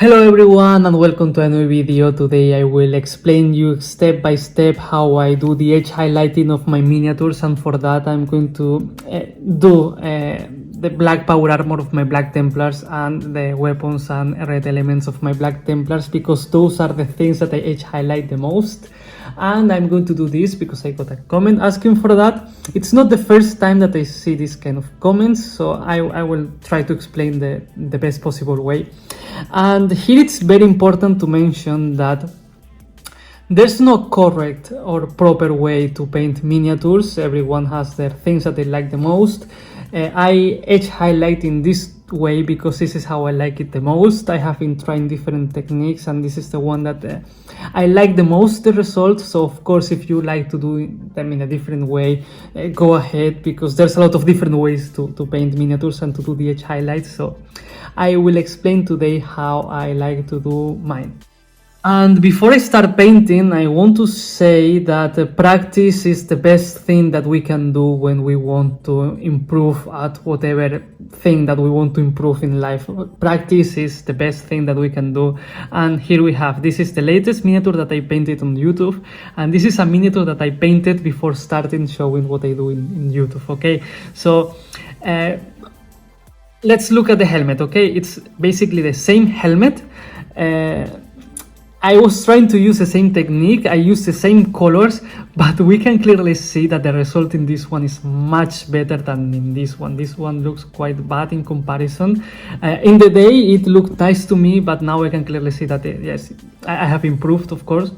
Hello everyone and welcome to a new video. Today I will explain you step by step how I do the edge highlighting of my miniatures, and for that I'm going to do the black power armor of my Black Templars and the weapons and red elements of my Black Templars, because those are the things that I edge highlight the most. And I'm going to do this because I got a comment asking for that. It's not the first time that I see this kind of comments, so I will try to explain the best possible way. And here it's very important to mention that there's no correct or proper way to paint miniatures. Everyone has their things that they like the most. I edge highlight in this way because this is how I like it the most. I have been trying different techniques and this is the one that I like the most, the result. So of course, if you like to do them in a different way, go ahead, because there's a lot of different ways to paint miniatures and to do the edge highlights. So I will explain today how I like to do mine. And before I start painting, I want to say that practice is the best thing that we can do when we want to improve at whatever thing that we want to improve in life. Practice is the best thing that we can do. And here we have, this is the latest miniature that I painted on YouTube. And this is a miniature that I painted before starting showing what I do in YouTube, okay? So, let's look at the helmet, okay? It's basically the same helmet. I was trying to use the same technique, I used the same colors, but we can clearly see that the result in this one is much better than in this one. This one looks quite bad in comparison. In the day it looked nice to me, but now I can clearly see that yes, I have improved, of course.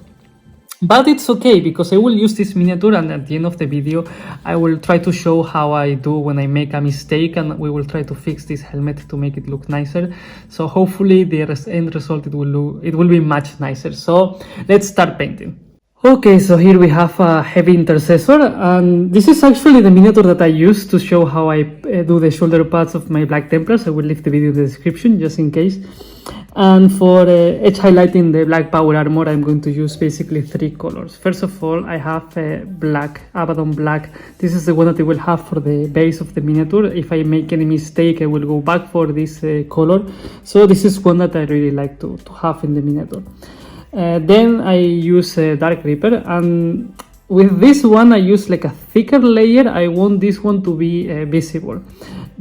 But it's okay, because I will use this miniature, and at the end of the video I will try to show how I do when I make a mistake, and we will try to fix this helmet to make it look nicer. So hopefully the end result it will be much nicer. So let's start painting. Okay, so here we have a heavy intercessor, and this is actually the miniature that I use to show how I do the shoulder pads of my Black Templars. I will leave the video in the description just in case. And for edge highlighting the black power armor, I'm going to use basically three colors. First of all, I have black, Abaddon black. This is the one that I will have for the base of the miniature. If I make any mistake, I will go back for this color. So this is one that I really like to have in the miniature. Then I use Dark Reaper, and with this one I use like a thicker layer. I want this one to be visible,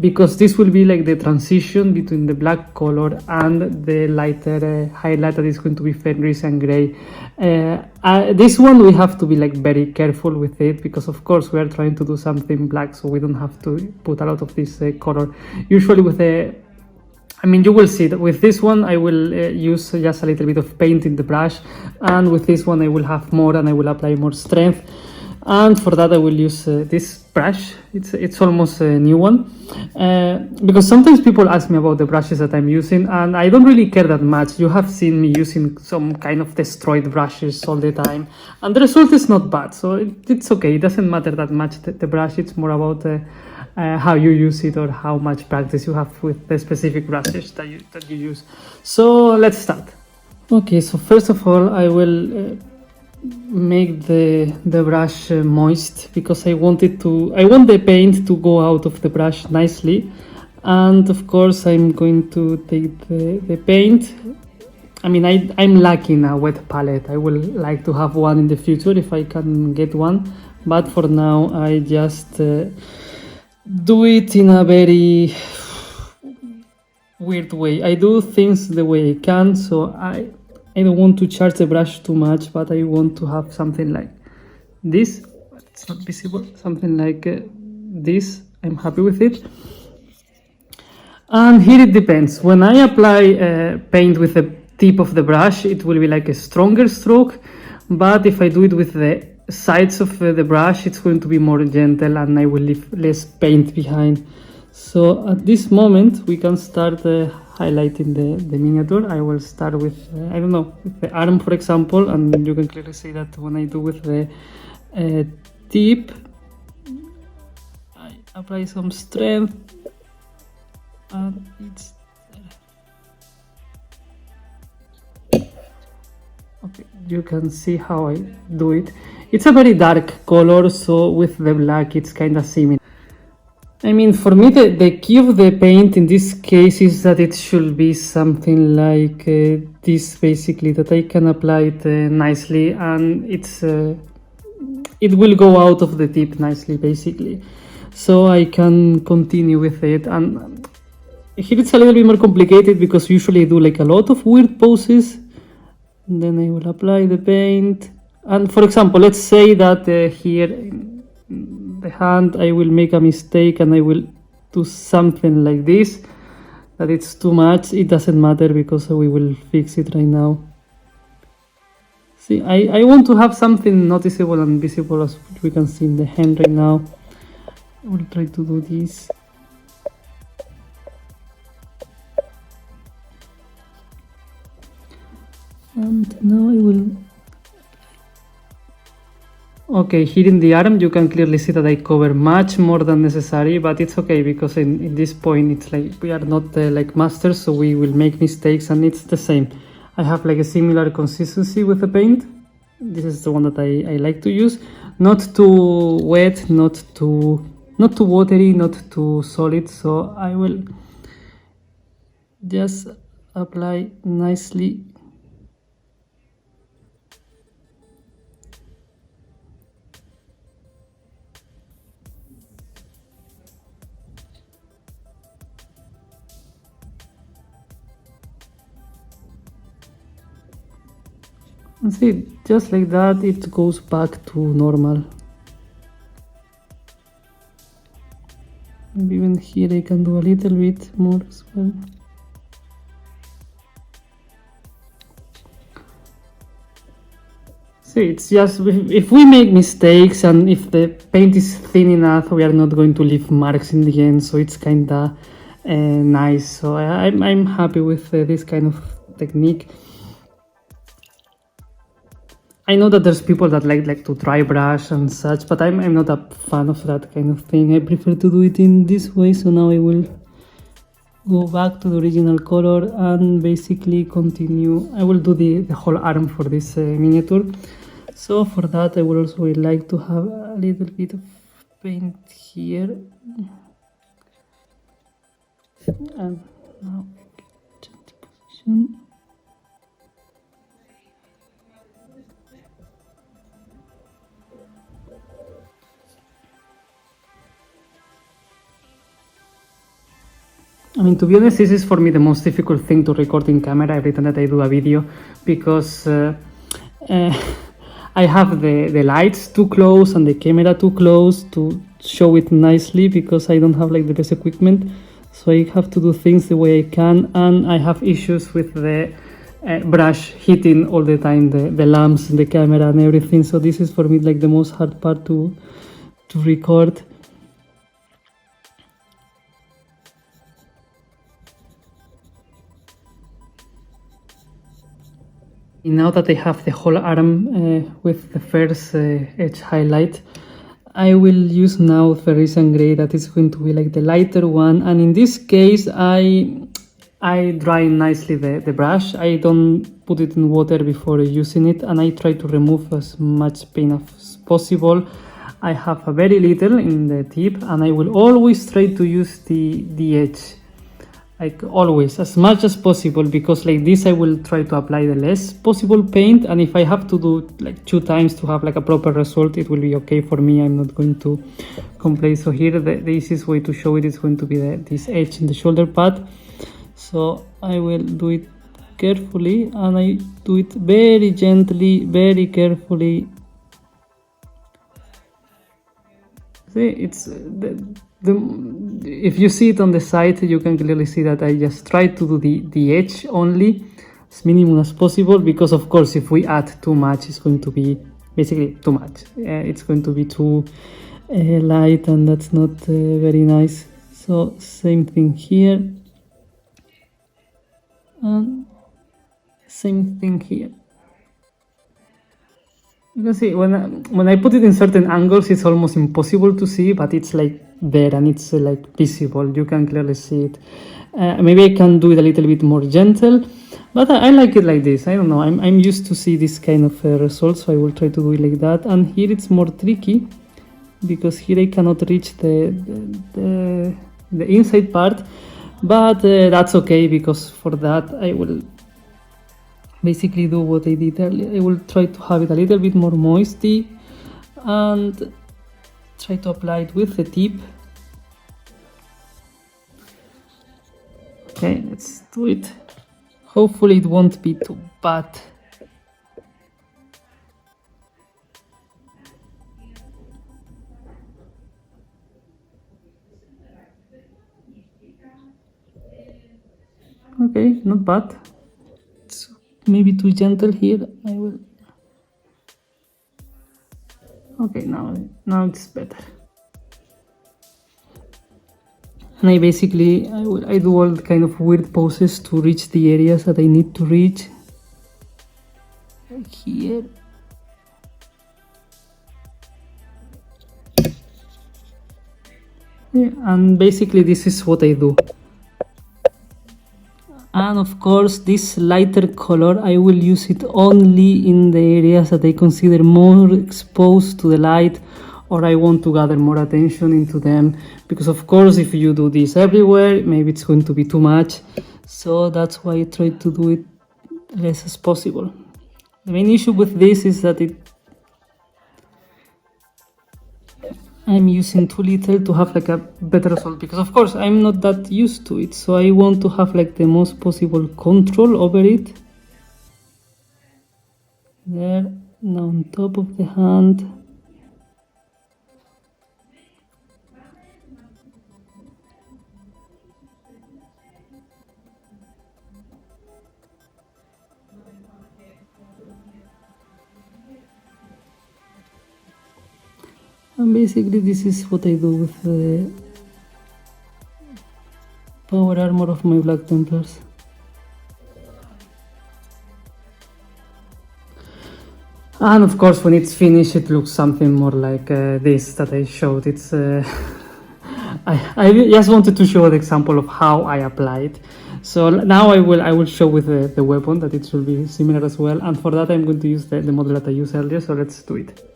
because this will be like the transition between the black color and the lighter highlight that is going to be Fenris and Grey. This one we have to be like very careful with it, because of course we are trying to do something black, so we don't have to put a lot of this color. Usually with you will see that with this one I will use just a little bit of paint in the brush, and with this one I will have more and I will apply more strength. And for that I will use this brush. It's almost a new one, because sometimes people ask me about the brushes that I'm using, and I don't really care that much. You have seen me using some kind of destroyed brushes all the time, and the result is not bad, so it's okay. It doesn't matter that much the brush. It's more about how you use it, or how much practice you have with the specific brushes that you use. So let's start. Okay, so first of all I will make the brush moist, because I want the paint to go out of the brush nicely. And of course I'm going to take the paint. I'm lacking a wet palette. I will like to have one in the future if I can get one, but for now I just do it in a very weird way. I do things the way I can, so I don't want to charge the brush too much, but I want to have something like this. It's not visible. Something like this. I'm happy with it. And here it depends. When I apply paint with the tip of the brush, it will be like a stronger stroke. But if I do it with the sides of the brush, it's going to be more gentle, and I will leave less paint behind. So at this moment we can start highlighting the miniature. I will start with with the arm, for example, and you can clearly see that when I do with the tip I apply some strength, and it's okay. You can see how I do it. It's a very dark color, so with the black it's kind of similar. I mean, for me, the key of the paint in this case is that it should be something like this, basically, that I can apply it nicely, and it will go out of the tip nicely, basically, so I can continue with it. And here it's a little bit more complicated because usually I do like a lot of weird poses, and then I will apply the paint. And for example, let's say that here the hand I will make a mistake and I will do something like this, that it's too much. It doesn't matter because we will fix it right now. See, I want to have something noticeable and visible, as we can see in the hand right now. I will try to do this. And now I will... Okay, here in the arm you can clearly see that I cover much more than necessary, but it's okay because in this point it's like we are not like masters, so we will make mistakes, and it's the same. I have like a similar consistency with the paint. This is the one that I like to use. Not too wet, not too watery, not too solid, so I will just apply nicely. And see, just like that, it goes back to normal. Maybe even here I can do a little bit more as well. See, it's just, if we make mistakes and if the paint is thin enough, we are not going to leave marks in the end, so it's kinda nice. So I'm happy with this kind of technique. I know that there's people that like to dry brush and such, but I'm not a fan of that kind of thing. I prefer to do it in this way. So now I will go back to the original color and basically continue. I will do the whole arm for this miniature. So for that I would also like to have a little bit of paint here. And now change the position. I mean, to be honest, this is for me the most difficult thing to record in camera every time that I do a video, because I have the lights too close and the camera too close to show it nicely, because I don't have like the best equipment, so I have to do things the way I can, and I have issues with the brush hitting all the time the lamps and the camera and everything. So this is for me like the most hard part to record. Now that I have the whole arm with the first edge highlight, I will use now Ferrician Grey, that is going to be like the lighter one, and in this case I dry nicely the brush. I don't put it in water before using it, and I try to remove as much paint as possible. I have a very little in the tip, and I will always try to use the edge, like always, as much as possible, because like this I will try to apply the less possible paint, and if I have to do like 2 times to have like a proper result, it will be okay for me. I'm not going to complain. So here the easiest way to show it is going to be this edge in the shoulder pad. So I will do it carefully, and I do it very gently, very carefully. See, it's if you see it on the side, you can clearly see that I just try to do the edge only as minimum as possible, because of course if we add too much, it's going to be basically too much. It's going to be too light, and that's not very nice. So same thing here, and same thing here. You can see when I put it in certain angles, it's almost impossible to see, but it's like there, and it's like visible. You can clearly see it. Maybe I can do it a little bit more gentle, but I like it like this. I don't know. I'm used to see this kind of results, so I will try to do it like that. And here it's more tricky because here I cannot reach the inside part, but that's okay, because for that I will basically do what I did earlier. I will try to have it a little bit more moisty and try to apply it with the tip. Okay, let's do it. Hopefully it won't be too bad. Okay, not bad. It's maybe too gentle here. I will. Okay, now it's better. And I basically I do all kind of weird poses to reach the areas that I need to reach. Like here. Yeah, and basically this is what I do. And of course this lighter color I will use it only in the areas that I consider more exposed to the light, or I want to gather more attention into them, because of course if you do this everywhere maybe it's going to be too much. So that's why I try to do it less as possible. The main issue with this is that I'm using too little to have like a better result, because of course I'm not that used to it, so I want to have like the most possible control over it. There, now on top of the hand. And basically this is what I do with the power armor of my Black Templars. And of course when it's finished it looks something more like this that I showed. It's I just wanted to show an example of how I apply it. So now I will show with the weapon that it should be similar as well, and for that I'm going to use the model that I used earlier, so let's do it.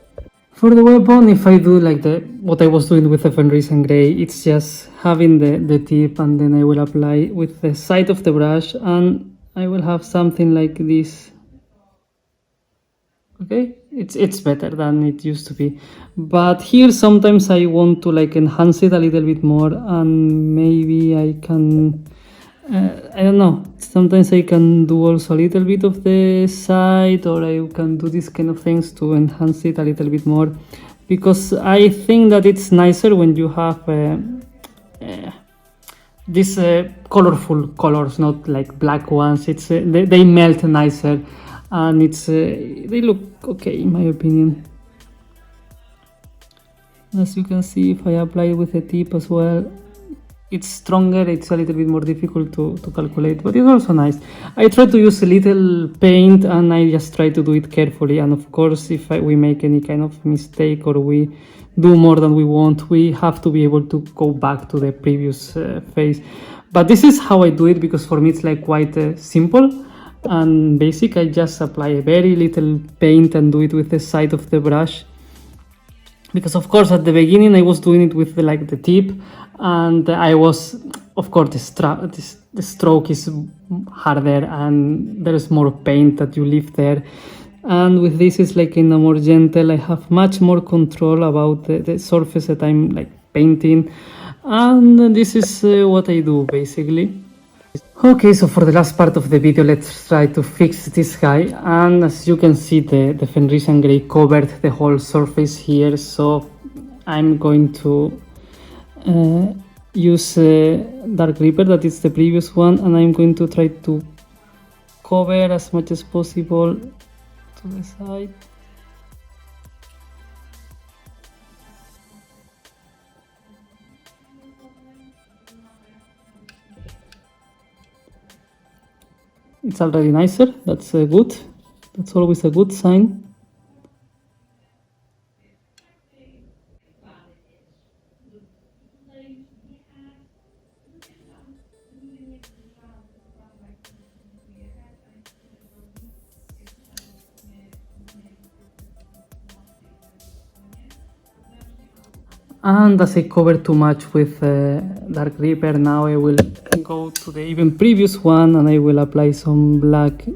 For the weapon, if I do like what I was doing with the Fenris and Grey, it's just having the tip, and then I will apply with the side of the brush, and I will have something like this. Okay, it's better than it used to be, but here sometimes I want to like enhance it a little bit more, and maybe I can I don't know, sometimes I can do also a little bit of the side, or I can do these kind of things to enhance it a little bit more, because I think that it's nicer when you have these colorful colors, not like black ones. It's they melt nicer, and it's they look okay in my opinion. As you can see, if I apply it with a tip as well, it's stronger. It's a little bit more difficult to calculate, but it's also nice. I try to use a little paint, and I just try to do it carefully, and of course if we make any kind of mistake or we do more than we want, we have to be able to go back to the previous phase. But this is how I do it, because for me it's like quite simple and basic. I just apply a very little paint and do it with the side of the brush, because of course at the beginning I was doing it with the tip, and I was, of course, the stroke is harder and there's more paint that you leave there, and with this it's like in a more gentle. I have much more control about the surface that I'm like painting, and this is what I do basically. Okay, so for the last part of the video, let's try to fix this guy, and as you can see, the Fenris and Grey covered the whole surface here, so I'm going to use Dark Reaper, that is the previous one, and I'm going to try to cover as much as possible to the side. It's already nicer. That's good. That's always a good sign. And as I covered too much with Dark Reaper, now I will go to the even previous one and I will apply some black.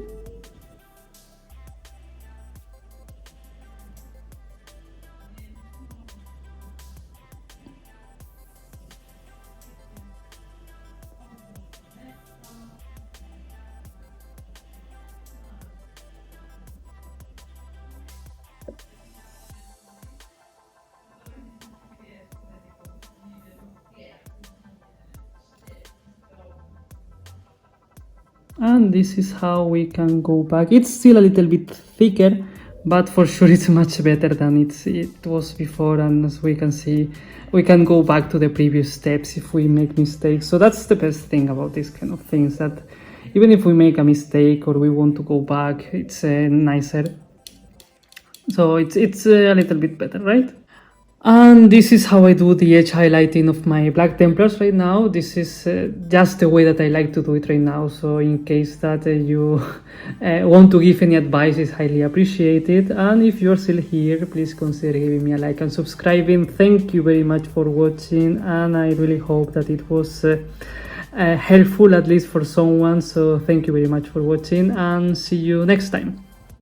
And this is how we can go back. It's still a little bit thicker, but for sure it's much better than it was before. And as we can see, we can go back to the previous steps if we make mistakes. So that's the best thing about these kind of things, that even if we make a mistake or we want to go back, it's nicer. So it's a little bit better, right? And this is how I do the edge highlighting of my Black Templars right now. This is just the way that I like to do it right now. So in case that you want to give any advice, it's highly appreciated. And if you're still here, please consider giving me a like and subscribing. Thank you very much for watching, and I really hope that it was helpful, at least for someone. So thank you very much for watching, and see you next time.